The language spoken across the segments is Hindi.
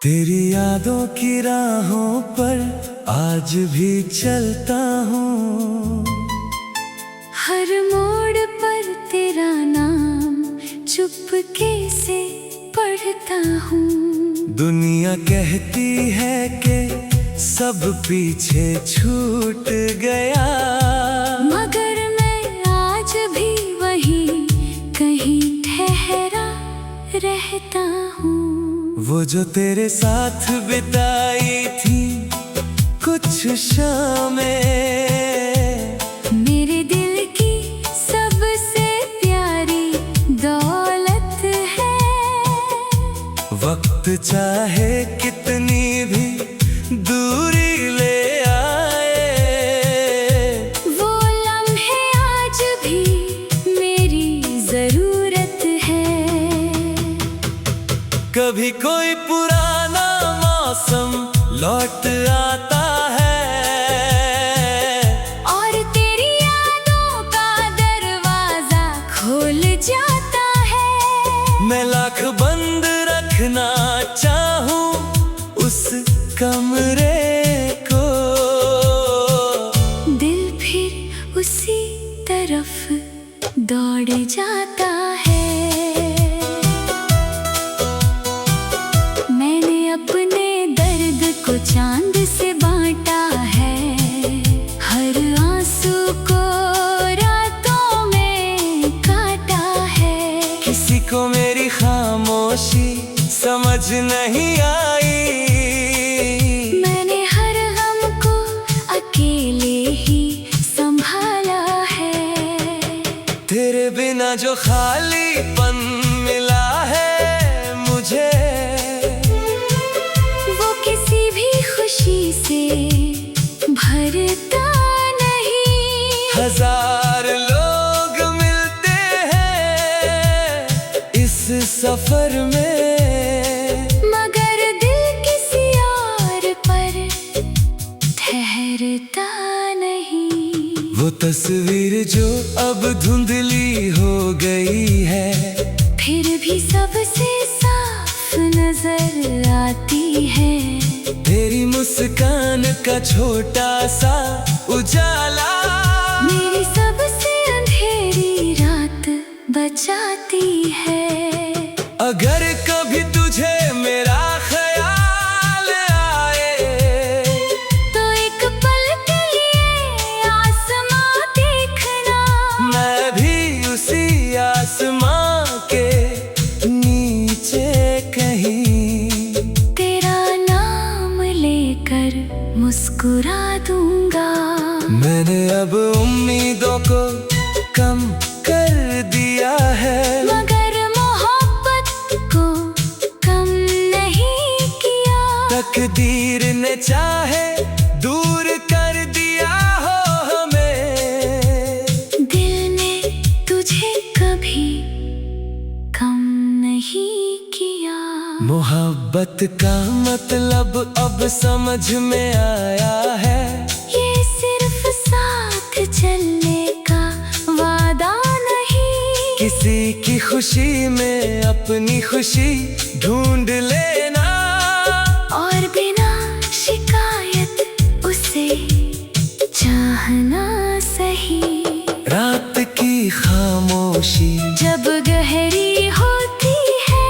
तेरी यादों की राहों पर आज भी चलता हूँ। हर मोड़ पर तेरा नाम चुपके से पढ़ता हूँ। दुनिया कहती है कि सब पीछे छूट गया, मगर मैं आज भी वहीं कहीं ठहरा रहता हूँ। वो जो तेरे साथ बिताई थी कुछ शामें, मेरे दिल की सबसे प्यारी दौलत है। वक्त चाहे कितनी भी दूरी ले आए, वो लम्हे आज भी मेरी जरूरत है। कभी कोई पुराना मौसम लौट आता है और तेरी यादों का दरवाजा खोल जाता है। मैं लाख बंद रखना चाहूं उस कमरे को, दिल फिर उसी तरफ दौड़ जाता है। मैंने अपने दर्द को चांद से बांटा है, हर आंसू को रातों में काटा है। किसी को मेरी खामोशी समझ नहीं आई, मैंने हर गम को अकेले ही संभाला है। तेरे बिना जो खालीपन मिला है मुझे, वो किसी भी खुशी से भरता नहीं। हजार लोग मिलते हैं इस सफर में, मगर दिल किसी और पर ठहरता नहीं। वो तस्वीर जो अब धुंधली हो गई है, फिर भी सबसे साफ नजर आती है। तेरी मुस्कान का छोटा सा उजाला मेरी सबसे अंधेरी रात बचाती है। अगर कभी तुझे मेरा ख्याल आए, तो एक पल के लिए आसमां देखना। मैं भी उसी आसमां के नीचे कहीं तेरा नाम लेकर मुस्कुरा दूंगा। मैंने अब उम्मीदों को कम कर दिया है, मगर मोहब्बत को कम नहीं किया। तकदीर ने चाहे दूर कर दिया हो हमें, दिल ने तुझे कभी कम नहीं किया। मोहब्बत का मतलब अब समझ में आया है, ये सिर्फ साथ चलने का वादा नहीं। किसी की खुशी में अपनी खुशी ढूंढ लेना, और बिना शिकायत उसे चाहना सही। रात की खामोशी जब गहरी होती है,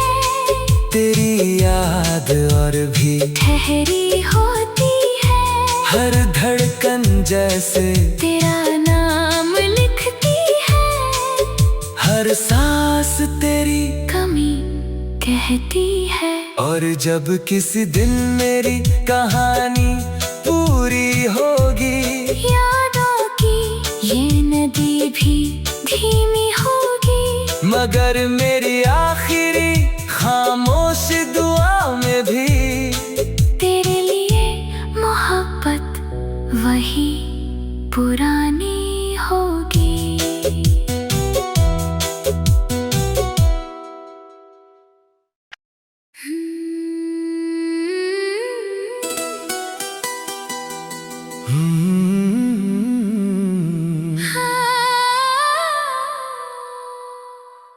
तेरी याद और भी ठहरी होती है। हर धड़कन जैसे तेरा नाम लिखती है, हर सांस तेरी कमी कहती है। और जब किसी दिन मेरी कहानी पूरी होगी, यादों की ये नदी भी धीमी होगी, मगर मेरी आखिरी खामोश दुआ में भी तेरे लिए मोहब्बत वही पुरानी होगी।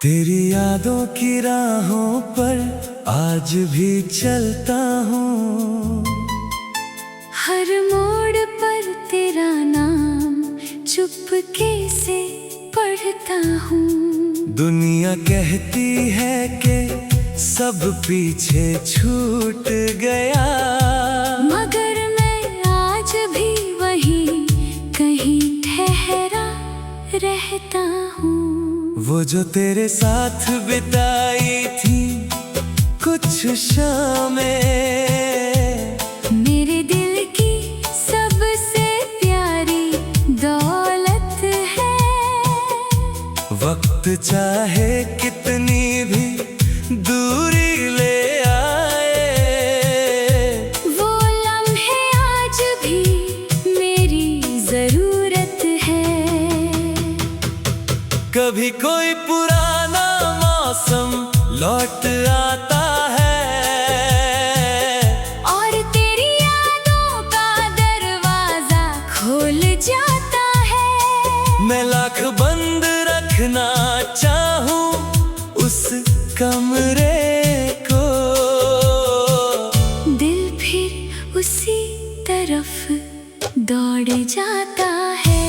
तेरी यादों की राहों पर आज भी चलता हूँ। हर मोड़ पर तेरा नाम चुपके से पढ़ता हूँ। दुनिया कहती है कि सब पीछे छूट गया, मगर मैं आज भी वहीं कहीं ठहरा रहता हूँ। वो जो तेरे साथ बिताई थी कुछ शामें, मेरे दिल की सबसे प्यारी दौलत है। वक्त चाहे कितनी भी दूरी ले आए, वो लम्हे आज भी मेरी जरूरत है। कभी कोई पुराना मौसम लौट आता है, और तेरी यादों का दरवाजा खोल जाता है। मैं लाख बंद रखना चाहूं उस कमरे को, दिल फिर उसी तरफ दौड़ जाता है।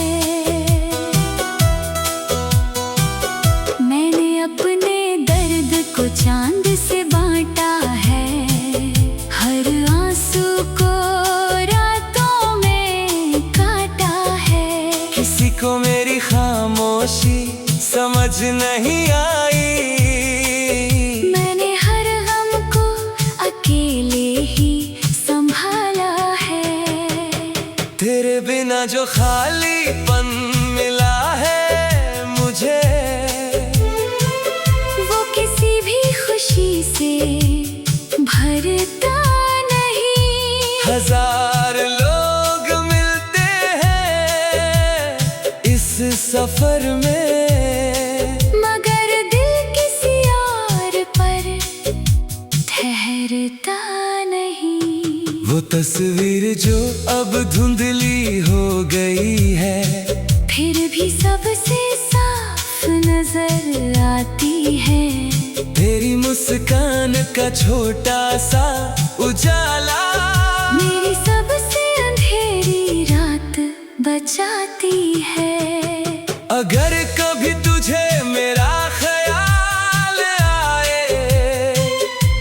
मैंने अपने दर्द को चांद से बांटा है, हर आंसू को रातों में काटा है। किसी को मेरी खामोशी समझ नहीं आई, मैंने हर गम को अकेले ही संभाला है। तेरे बिना जो खालीपन मिला है मुझे, वो किसी भी खुशी से भरता नहीं। हजार लोग मिलते हैं इस सफर में, मगर दिल किसी और पर ठहरता नहीं। वो तस्वीर जो अब धुंधली हो गई है, फिर भी सबसे साफ नजर आती है। तेरी मुस्कान का छोटा सा उजाला मेरी सबसे अंधेरी रात बचाती है। अगर कभी तुझे मेरा ख्याल आए,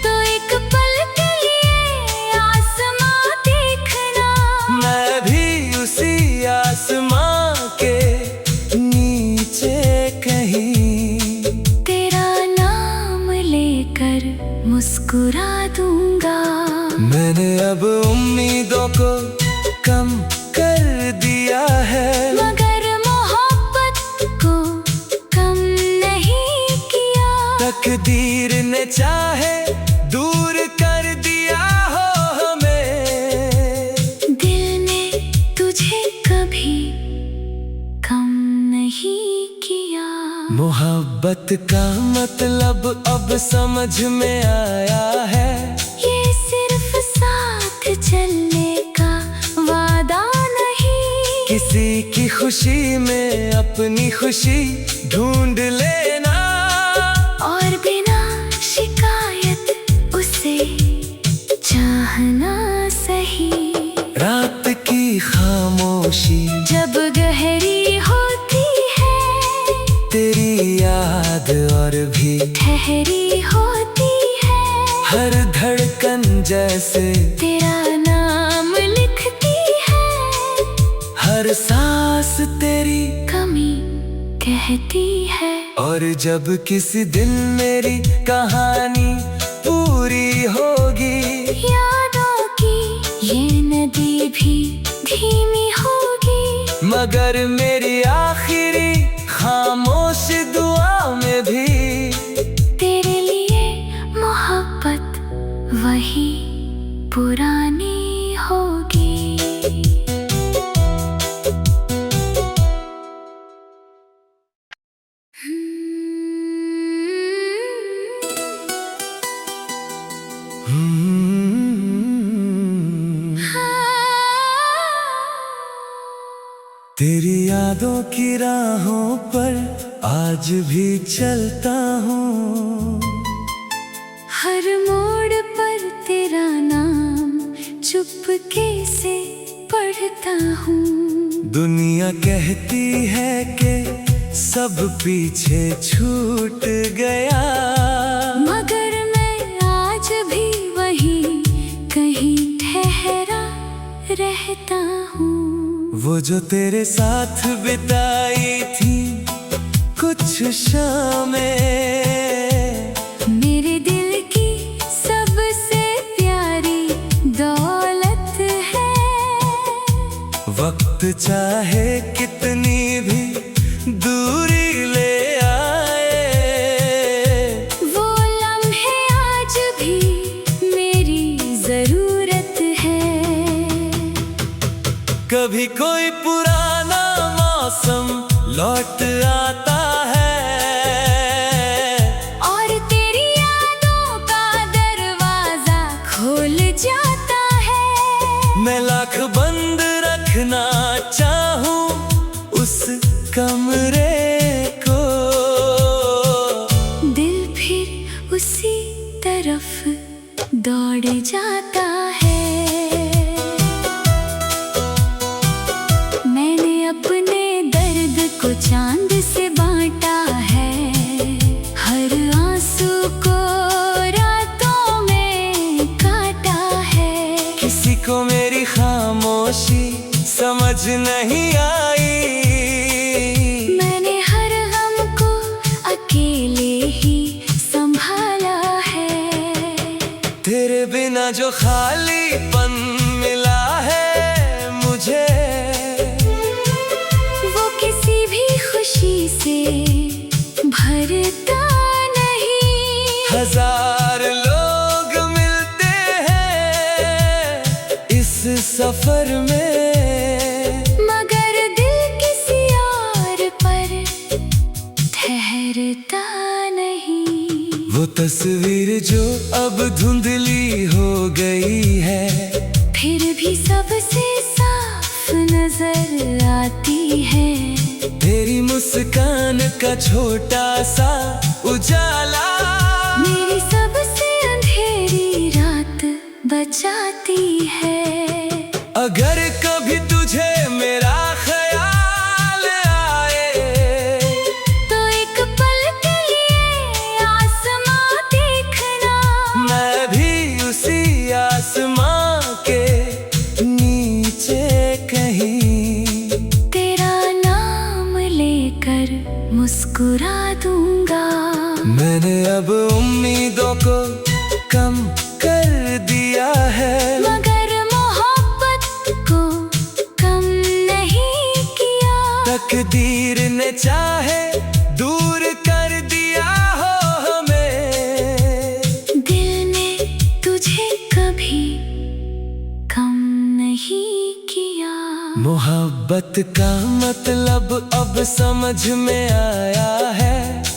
तो एक पल के लिए आसमां देखना। मैं भी उसी आसमां के नीचे कहीं तेरा नाम लेकर मुस्कुरा दूंगा। मैंने अब उम्मीदों को कम कर दिया है, मगर मोहब्बत को कम नहीं किया। तकदीर ने चाहे दूर कर दिया हो हमें, दिल ने तुझे कभी कम नहीं किया। मोहब्बत का मतलब अब समझ में आया है, ये सिर्फ साथ चलने का वादा नहीं। किसी की खुशी में अपनी खुशी ढूंढ लेना, और बिना शिकायत उसे चाहना सही। रात की खामोशी जब गहरी होती है, तेरी याद और भी ठहरी होती है। हर धड़कन जैसे तेरा नाम लिखती है, हर सांस तेरी कमी कहती है। और जब किसी दिन मेरी कहानी पूरी होगी, यादों की ये नदी भी धीमी होगी, मगर मेरी आखिरी खामोश दुआ में भी तेरे लिए मोहब्बत वही पुरानी होगी। तेरी यादों की राहों पर आज भी चलता हूँ। हर मोड़ तेरा नाम चुपके से पढ़ता हूँ। दुनिया कहती है कि सब पीछे छूट गया, मगर मैं आज भी वहीं कहीं ठहरा रहता हूँ। वो जो तेरे साथ बिताई थी कुछ शामें, मेरे दिल की सबसे प्यारी दौलत है। वक्त चाहे कितनी भी दूरी ले आए, वो लम्हे आज भी मेरी जरूरत है। कभी कोई पुराना मौसम लौट आता है, और तेरी यादों का दरवाजा खोल जाता है। मैं लाख बंद रखना चाहूं उस कमरे को, दिल फिर उसी तरफ दौड़ जाता है। मैंने अपने दर्द को चांद से बांटा है, हर आंसू को रातों में काटा है। किसी को मेरी खामोशी समझ नहीं आई, मैंने हर गम को अकेले ही संभाला है। तेरे बिना जो खालीपन मिला है मुझे, वो किसी भी खुशी से भरता नहीं। हजार लोग मिलते हैं इस सफर में, मगर दिल किसी और पर ठहरता नहीं। वो तस्वीर जो अब धुंधली हो गई है, फिर भी सबसे साफ नजर आती है। तेरी मुस्कान का छोटा सा उजाला मेरी सबसे अंधेरी रात बचाती है। अगर कभी तुझे मेरा ख्याल आए, तो एक पल के लिए आसमां देखना, मैं भी उसी आसमां के नीचे कहीं तेरा नाम लेकर मुस्कुरा दूंगा। मैंने अब उम्मीदों को कम कर दिया है, मगर मोहब्बत को कम नहीं किया। तकदीर ने चाहे दूर कर दिया हो हमें, दिल ने तुझे कभी कम नहीं किया। मोहब्बत का मतलब अब समझ में आया है,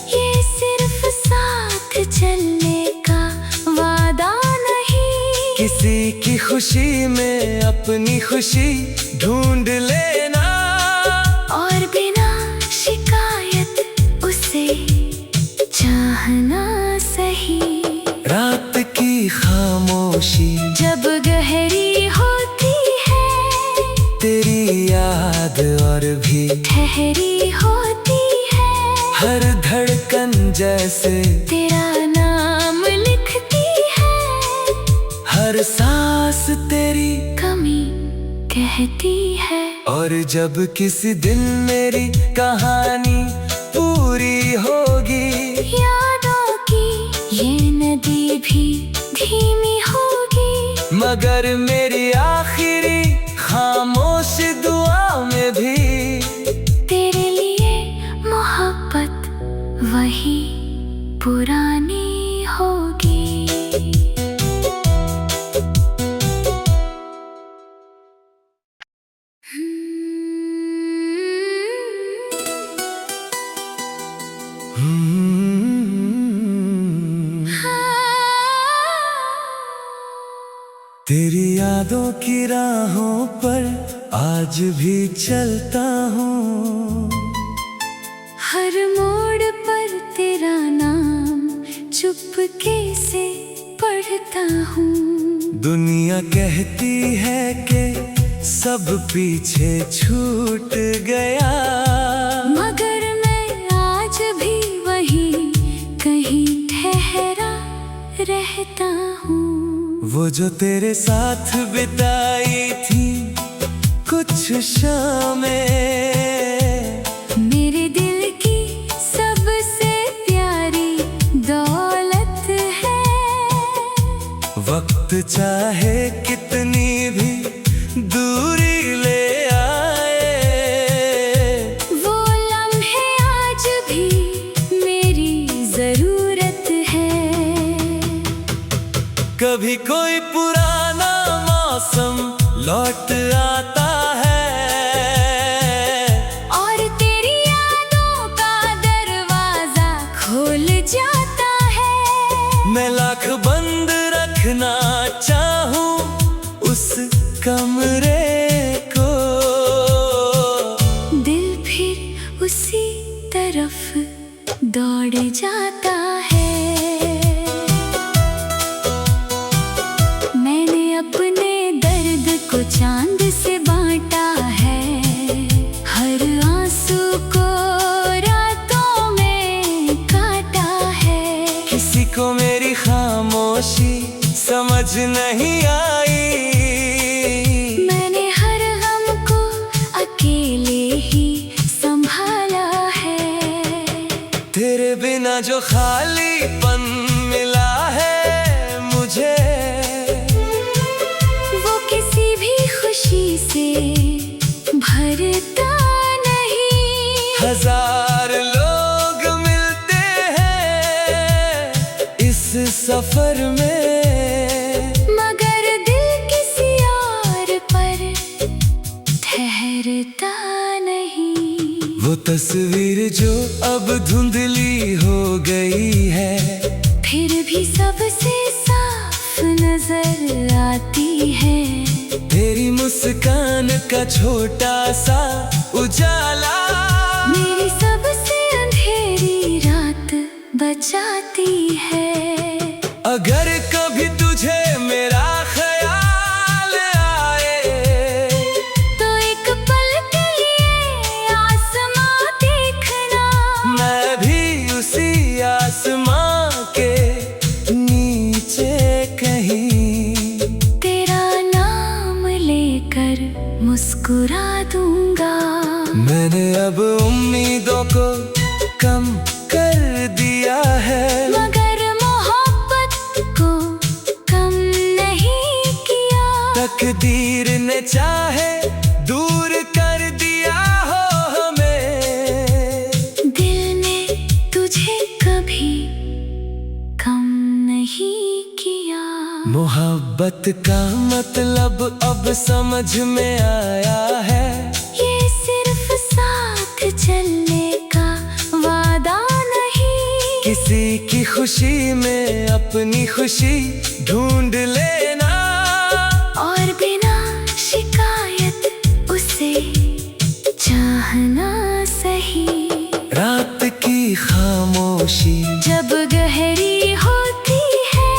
ये सिर्फ साथ चलने का वादा नहीं। किसी की खुशी में अपनी खुशी ढूंढ लेना, और बिना शिकायत उसे चाहना सही। रात की खामोशी जब गहरी होती है, तेरी याद और भी ठहरी होती है। हर धड़कन जैसे तेरा नाम लिखती है, हर सांस तेरी कमी कहती है। और जब किसी दिन मेरी कहानी पूरी होगी, यादों की ये नदी भी धीमी होगी, मगर मेरी आखिरी खामोश दुआ में भी तेरे लिए मोहब्बत वही पुरानी होगी। तेरी यादों की राहों पर आज भी चलता हूँ, हर मोड़ पर तेरा नाम चुपके से पढ़ पढ़ता हूँ। दुनिया कहती है कि सब पीछे छूट गया, मगर मैं आज भी वहीं कहीं ठहरा रहता हूँ। वो जो तेरे साथ बिताई थी कुछ शामें, मेरे दिल की सबसे प्यारी दौलत है। वक्त चाहे कितनी भी दूरी ले आए, वो लम्हे आज भी मेरी जरूरत है। कभी कोई पुराना मौसम लौट आता है, और तेरी यादों का दरवाजा खोल जाता है। मैं लाख बंद रखना चाहूं उस कमरे को, दिल फिर उसी तरफ दौड़ जाता है। मैंने अपने दर्द को चांद से बांटा है, हर आंसू को रातों में काटा है। किसी को मेरी खामोशी समझ नहीं आई, मैंने हर गम को अकेले ही संभाला है। तेरे बिना जो खालीपन मिला है मुझे, वो किसी भी खुशी से भरता नहीं। हजार लोग मिलते हैं इस सफर में, मगर दिल किसी और पर ठहरता नहीं। वो तस्वीर जो अब धुंधली हो गई है, फिर भी सबसे साफ नजर आती है। तेरी मुस्कान का छोटा सा उजाला मेरी सबसे अंधेरी रात बचाती है। अगर कभी तुझे मेरा ख्याल आए, तो एक पल के लिए आसमां देखना। मैं भी उसी आसमां के नीचे कहीं तेरा नाम लेकर मुस्कुरा दूंगा। मैंने अब उम्मीदों को कम कर दिया है, मगर मोहब्बत को कम नहीं किया। तकदीर ने चाहे दूर कर दिया हो हमें, दिल ने तुझे कभी कम नहीं किया। मोहब्बत का मतलब अब समझ में आया है, ये सिर्फ साथ चलने का वादा नहीं। किसी की खुशी में अपनी खुशी ढूंढ लेना, और बिना शिकायत उसे चाहना सही। रात की खामोशी जब गहरी होती है,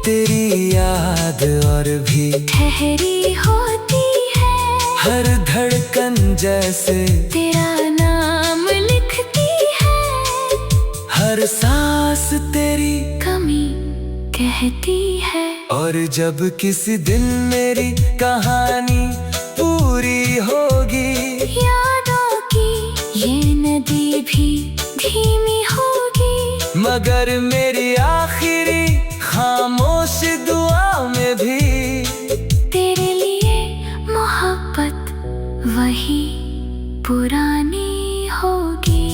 तेरी याद और भी ठहरी होती है। हर धड़कन जैसे तेरा नाम लिखती है, हर सांस तेरी कमी कहती है। और जब किसी दिन मेरी कहानी पूरी होगी, यादों की ये नदी भी धीमी होगी, मगर मेरी आखिरी खामोश दुआ में भी तेरे लिए मोहब्बत वही पुरानी होगी।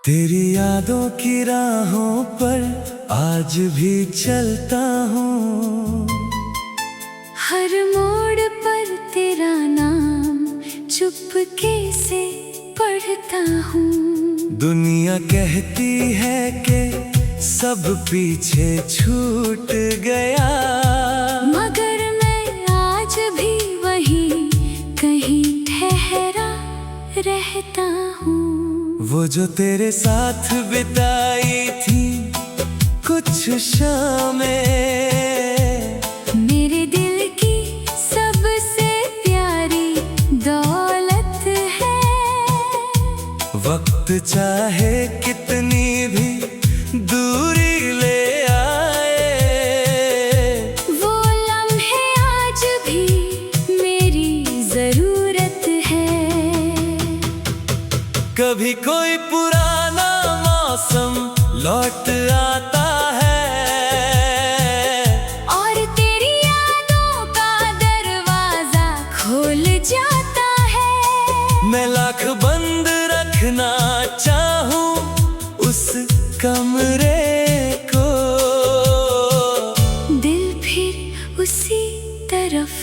तेरी यादों की राहों पर आज भी चलता हूँ, हर मोड़ पर तेरा नाम चुपके से पढ़ता हूँ। दुनिया कहती है कि सब पीछे छूट गया। मगर मैं आज भी वहीं कहीं ठहरा रहता हूँ। वो जो तेरे साथ बिताई थी कुछ शामें, मेरे दिल की सबसे प्यारी दौलत है। वक्त चाहे कितनी भी दूरी ले आए, वो लम्हे आज भी मेरी जरूरत है। कभी कोई पुराना मौसम लौट आता है, और तेरी यादों का दरवाजा खोल जाता है। मैं लाख बंद रखना चाहूं उस कमरे को, दिल फिर उसी तरफ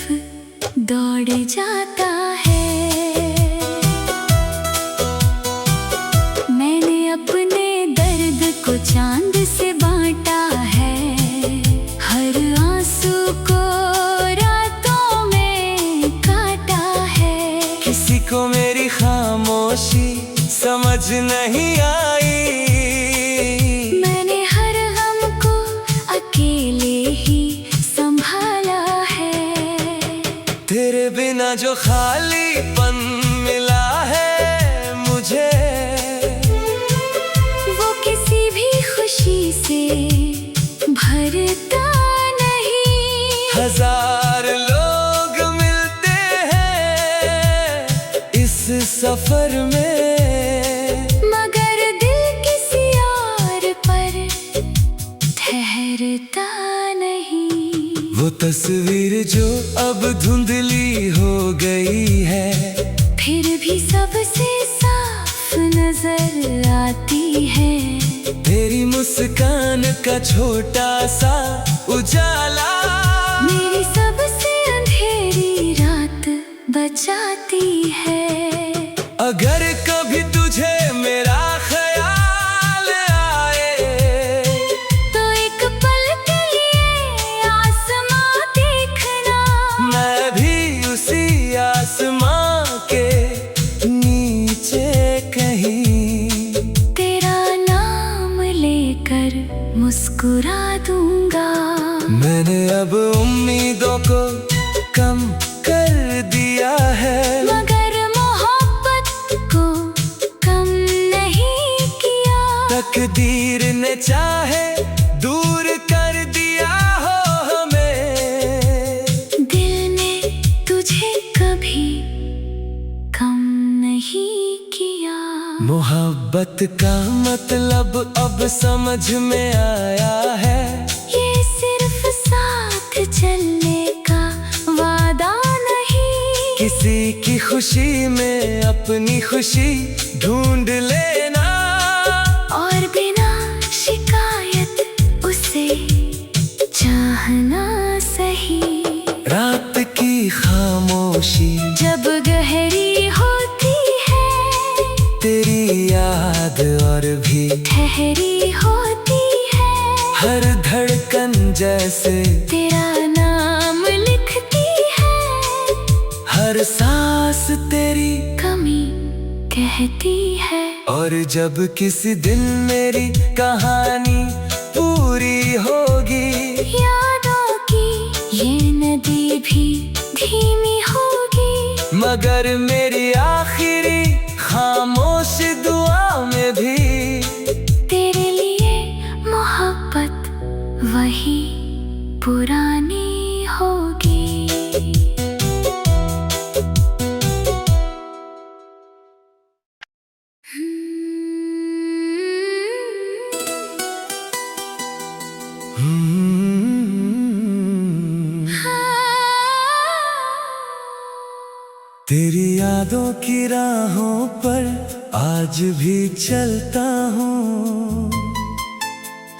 दौड़ जाता है। मैंने अपने दर्द को चांद से बांटा है, हर आंसू को रातों में काटा है। किसी को मेरी खामोशी समझ नहीं आई, मैंने हर गम को अकेले ही संभाला है। तेरे बिना जो खालीपन मिला है मुझे, वो किसी भी खुशी से भरता नहीं। हजार लोग मिलते हैं इस सफर में, मगर दिल किसी और पर ठहरता नहीं। वो तस्वीर जो अब धुंधली हो गई है, फिर भी सबसे साफ नजर आती है। तेरी मुस्कान का छोटा सा उजाला मेरी सबसे अंधेरी रात बचाती है। अगर कभी तुझे मेरा ख्याल आए, तो एक पल के लिए आसमां देखना। मैं भी उसी आसमां के नीचे कहीं तेरा नाम लेकर मुस्कुरा दूंगा। मैंने अब उम्मीदों को कम कर दिया है, मगर मोहब्बत को कम नहीं किया। तकदीर ने चाहे दूर कर दिया हो हमें, दिल ने तुझे कभी कम नहीं किया। मोहब्बत का मतलब अब समझ में आया है, ये सिर्फ साथ चलने का वादा नहीं। किसी की खुशी में अपनी खुशी ढूंढ लेना, और बिना शिकायत उसे चाहना सही। रात की खामोशी जब गहरी होती है, तेरी याद और भी ठहरी होती है। हर धड़कन जैसे तेरा नाम लिखती है, हर सांस तेरी कमी कहती है। और जब किसी दिन मेरी कहानी पूरी होगी, यादों की ये नदी भी धीमी होगी। मगर मेरी आखिरी खामोश दुआ में भी तेरे लिए मोहब्बत वही पुरानी होगी। तेरी यादों की राहों पर आज भी चलता हूँ,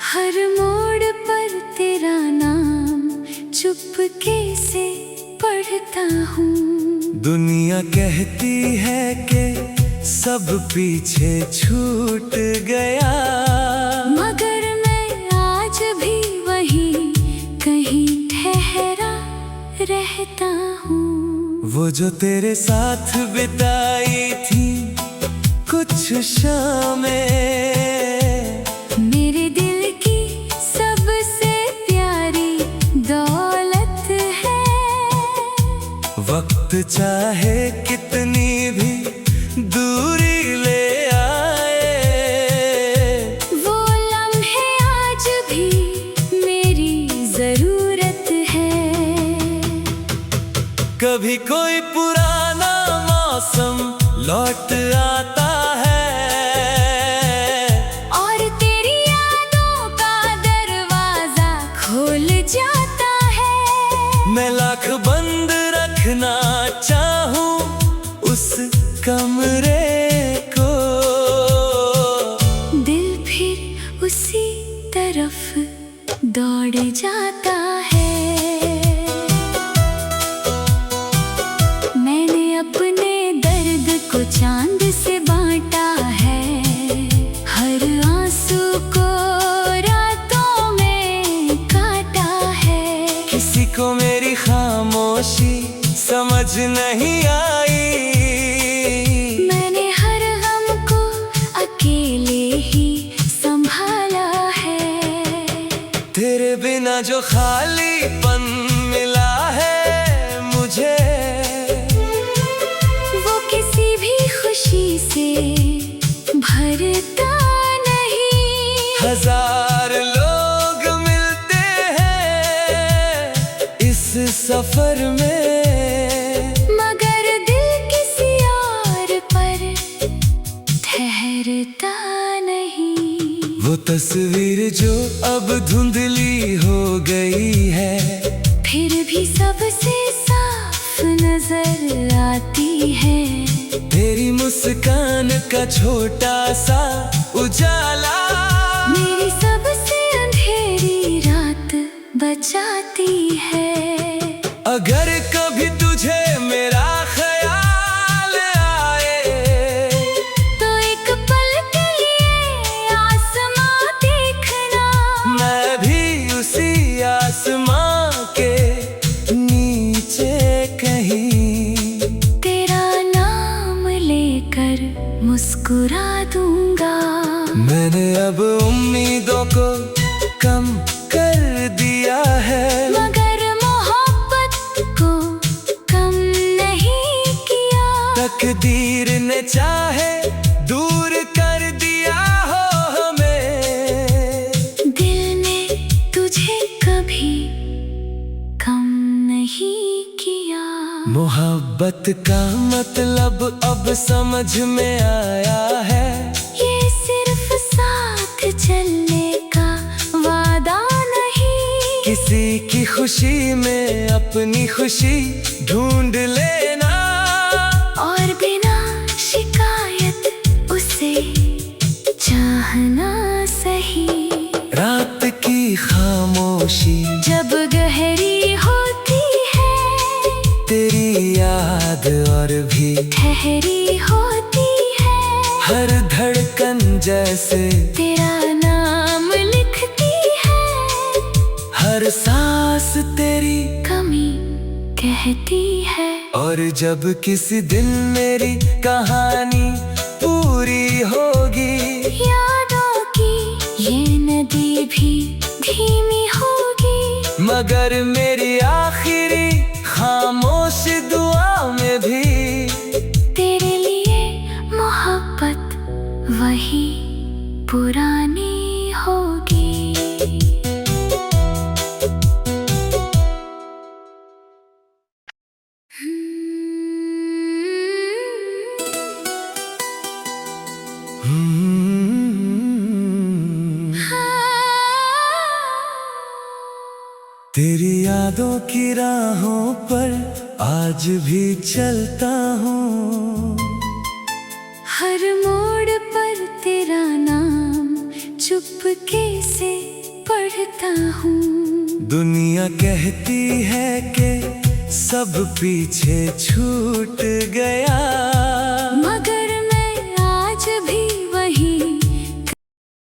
हर मोड़ पर तेरा नाम चुपके से पढ़ता हूँ। दुनिया कहती है कि सब पीछे छूट गया, मगर मैं रहता हूँ। वो जो तेरे साथ बिताई थी कुछ शामें, मेरे दिल की सबसे प्यारी दौलत है। वक्त चाहे कितनी भी दूरी ले आए, वो लम्हे आज भी मेरी जरूरत है। कभी कोई पुराना मौसम लौट आता है और तेरी यादों का दरवाजा खोल जाता है। मैं लाख बंद रखना चाहूं उस कमरे को, दिल फिर उसी तरफ दौड़ जाता है। मैंने अपने दर्द को चांद से बांटा है, हर आंसू को रातों में काटा है। किसी को मेरी खामोशी समझ नहीं आई, मैंने हर गम को अकेले ही संभाला है। तेरे बिना जो खालीपन मिला है मुझे, वो किसी भी खुशी से भरता नहीं। हजार लोग मिलते हैं इस सफर में, मगर दिल किसी और पर ठहरता नहीं। वो तस्वीर जो अब धुंधली हो गई है, फिर भी सबसे साफ नजर आती है। तेरी मुस्कान का छोटा सा उजाला मेरी सबसे अंधेरी रात बचाती है। अगर कभी तुझे मेरा ख्याल आए, तो एक पल के लिए आसमां देखना। मैं भी उसी आसमां के नीचे कहीं तेरा नाम लेकर मुस्कुरा दूंगा। मैंने अब उम्मीदों को कम कर दिया है, मगर मोहब्बत को कम नहीं किया। तकदीर ने चाहे दूर कर दिया हो हमें, दिल ने तुझे कभी कम नहीं किया। मोहब्बत का मतलब अब समझ में आया है, ये सिर्फ साथ चलने का वादा नहीं। किसी की खुशी में अपनी खुशी ढूंढ लेना, और बिना शिकायत उसे चाहना सही। रात की खामोशी जब गहरी होती है, तेरी याद और भी ठहरी होती है। हर धड़कन जैसे तेरा नाम लिखती है, हर सांस तेरी कमी कहती है। और जब किसी दिन मेरी कहानी पूरी होगी, यादों की ये नदी भी धीमी होगी। मगर मेरी आखिरी खामोश दुआ में भी तेरे लिए मोहब्बत वही पुरानी होगी। तेरी यादों की राहों पर आज भी चलता हूँ, हर मोड़ पर तेरा नाम चुपके से पढ़ता हूँ। दुनिया कहती है कि सब पीछे छूट गया,